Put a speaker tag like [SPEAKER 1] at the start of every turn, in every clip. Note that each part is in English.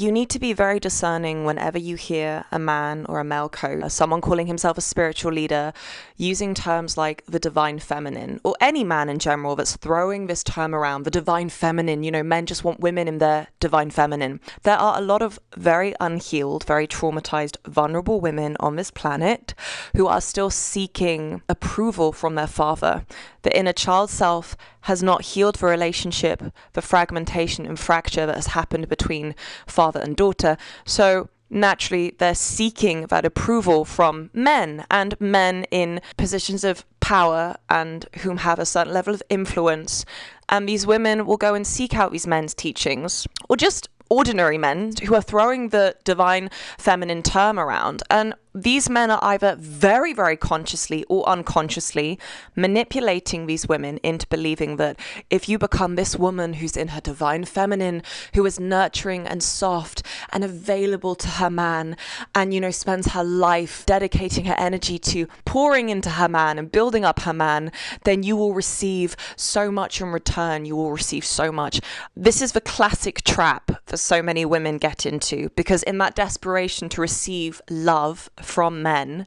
[SPEAKER 1] you need to be very discerning whenever you hear a man or a male coach, someone calling himself a spiritual leader, using terms like the divine feminine, or any man in general that's throwing this term around, the divine feminine. Men just want women in their divine feminine. There are a lot of very unhealed, very traumatized, vulnerable women on this planet who are still seeking approval from their father. The inner child self has not healed the relationship, the fragmentation and fracture that has happened between father and daughter. So naturally, they're seeking that approval from men, and men in positions of power and whom have a certain level of influence. And these women will go and seek out these men's teachings, or just ordinary men who are throwing the divine feminine term around. And these men are either very, very consciously or unconsciously manipulating these women into believing that if you become this woman who's in her divine feminine, who is nurturing and soft and available to her man, and, spends her life dedicating her energy to pouring into her man and building up her man, then you will receive so much in return. You will receive so much. This is the classic trap that so many women get into, because in that desperation to receive love from men,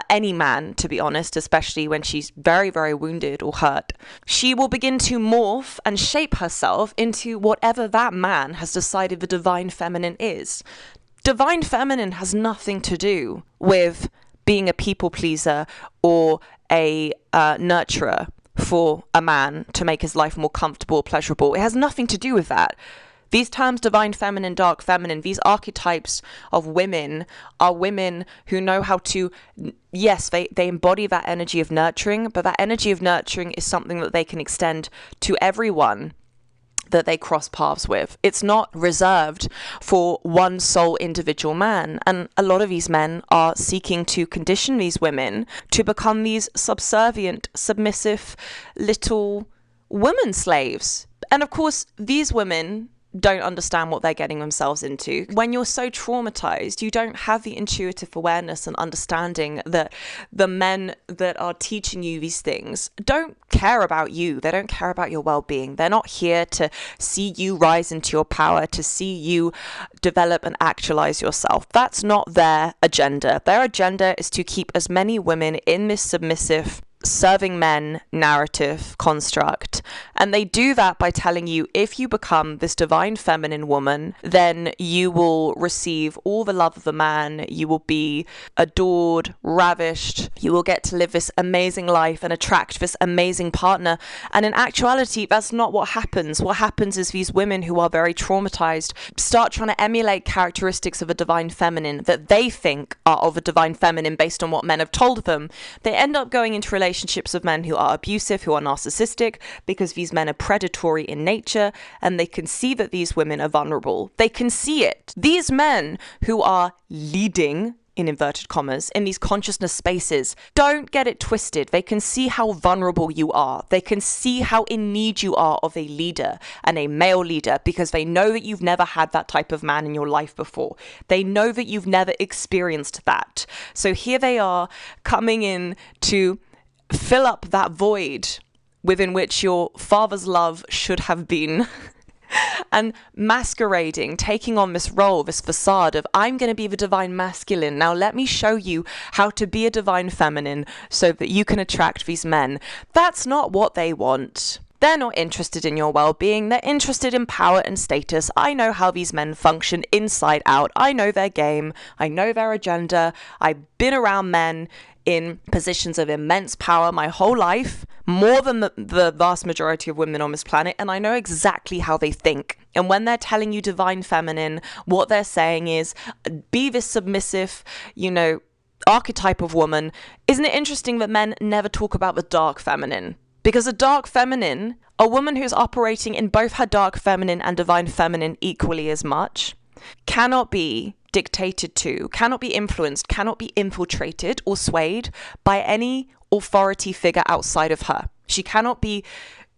[SPEAKER 1] any man, to be honest, especially when she's very, very wounded or hurt, she will begin to morph and shape herself into whatever that man has decided the divine feminine is. Divine feminine has nothing to do with being a people pleaser or a nurturer for a man to make his life more comfortable, pleasurable. It has nothing to do with that. These terms, divine feminine, dark feminine, these archetypes of women are women who know how to, yes, they embody that energy of nurturing, but that energy of nurturing is something that they can extend to everyone that they cross paths with. It's not reserved for one sole individual man. And a lot of these men are seeking to condition these women to become these subservient, submissive little woman slaves. And of course, these women don't understand what they're getting themselves into. When you're so traumatized, you don't have the intuitive awareness and understanding that the men that are teaching you these things don't care about you. They don't care about your well-being. They're not here to see you rise into your power, to see you develop and actualize yourself. That's not their agenda. Their agenda is to keep as many women in this submissive, serving men narrative construct. And they do that by telling you, if you become this divine feminine woman, then you will receive all the love of the man, you will be adored, ravished, you will get to live this amazing life and attract this amazing partner. And in actuality, that's not what happens. What happens is these women who are very traumatized start trying to emulate characteristics of a divine feminine that they think are of a divine feminine based on what men have told them. They end up going into relationships with men who are abusive, who are narcissistic, because these men are predatory in nature, and they can see that these women are vulnerable. They can see it. These men who are leading, in inverted commas, in these consciousness spaces, don't get it twisted. They can see how vulnerable you are. They can see how in need you are of a leader, and a male leader, because they know that you've never had that type of man in your life before. They know that you've never experienced that. So here they are coming in to fill up that void within which your father's love should have been. And masquerading, taking on this role, this facade of, I'm going to be the divine masculine. Now let me show you how to be a divine feminine so that you can attract these men. That's not what they want. They're not interested in your well-being. They're interested in power and status. I know how these men function inside out. I know their game. I know their agenda. I've been around men in positions of immense power my whole life, more than the vast majority of women on this planet, and I know exactly how they think. And when they're telling you divine feminine, what they're saying is, be this submissive, archetype of woman. Isn't it interesting that men never talk about the dark feminine? Because a dark feminine, a woman who's operating in both her dark feminine and divine feminine equally as much, cannot be dictated to, cannot be influenced, cannot be infiltrated or swayed by any authority figure outside of her. She cannot be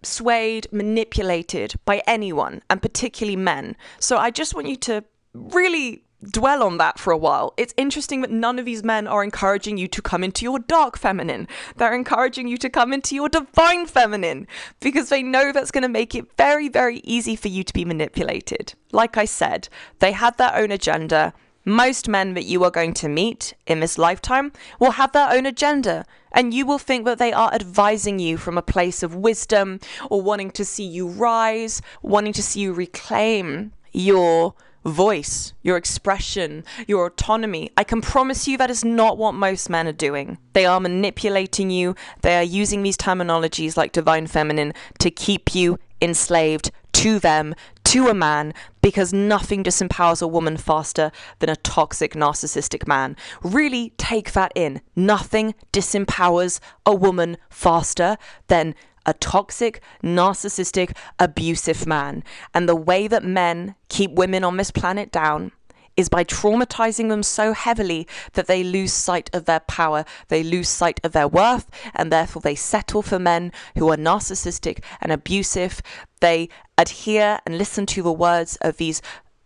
[SPEAKER 1] swayed, manipulated by anyone, and particularly men. So I just want you to really dwell on that for a while. It's interesting that none of these men are encouraging you to come into your dark feminine. They're encouraging you to come into your divine feminine because they know that's going to make it very, very easy for you to be manipulated. Like I said, they had their own agenda. Most men that you are going to meet in this lifetime will have their own agenda, and you will think that they are advising you from a place of wisdom or wanting to see you rise, wanting to see you reclaim your voice, your expression, your autonomy. I can promise you that is not what most men are doing. They are manipulating you. They are using these terminologies like divine feminine to keep you enslaved to them, to a man, because nothing disempowers a woman faster than a toxic, narcissistic man. Really take that in. Nothing disempowers a woman faster than a toxic, narcissistic, abusive man. And the way that men keep women on this planet down is by traumatizing them so heavily that they lose sight of their power, they lose sight of their worth, and therefore they settle for men who are narcissistic and abusive. They adhere and listen to the words of these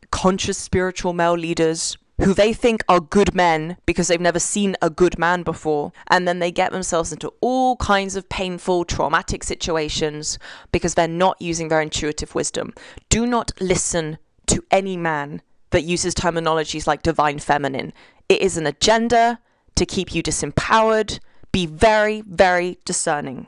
[SPEAKER 1] conscious spiritual male leaders who they think are good men because they've never seen a good man before. And then they get themselves into all kinds of painful, traumatic situations because they're not using their intuitive wisdom. Do not listen to any man that uses terminologies like divine feminine. It is an agenda to keep you disempowered. Be very, very discerning.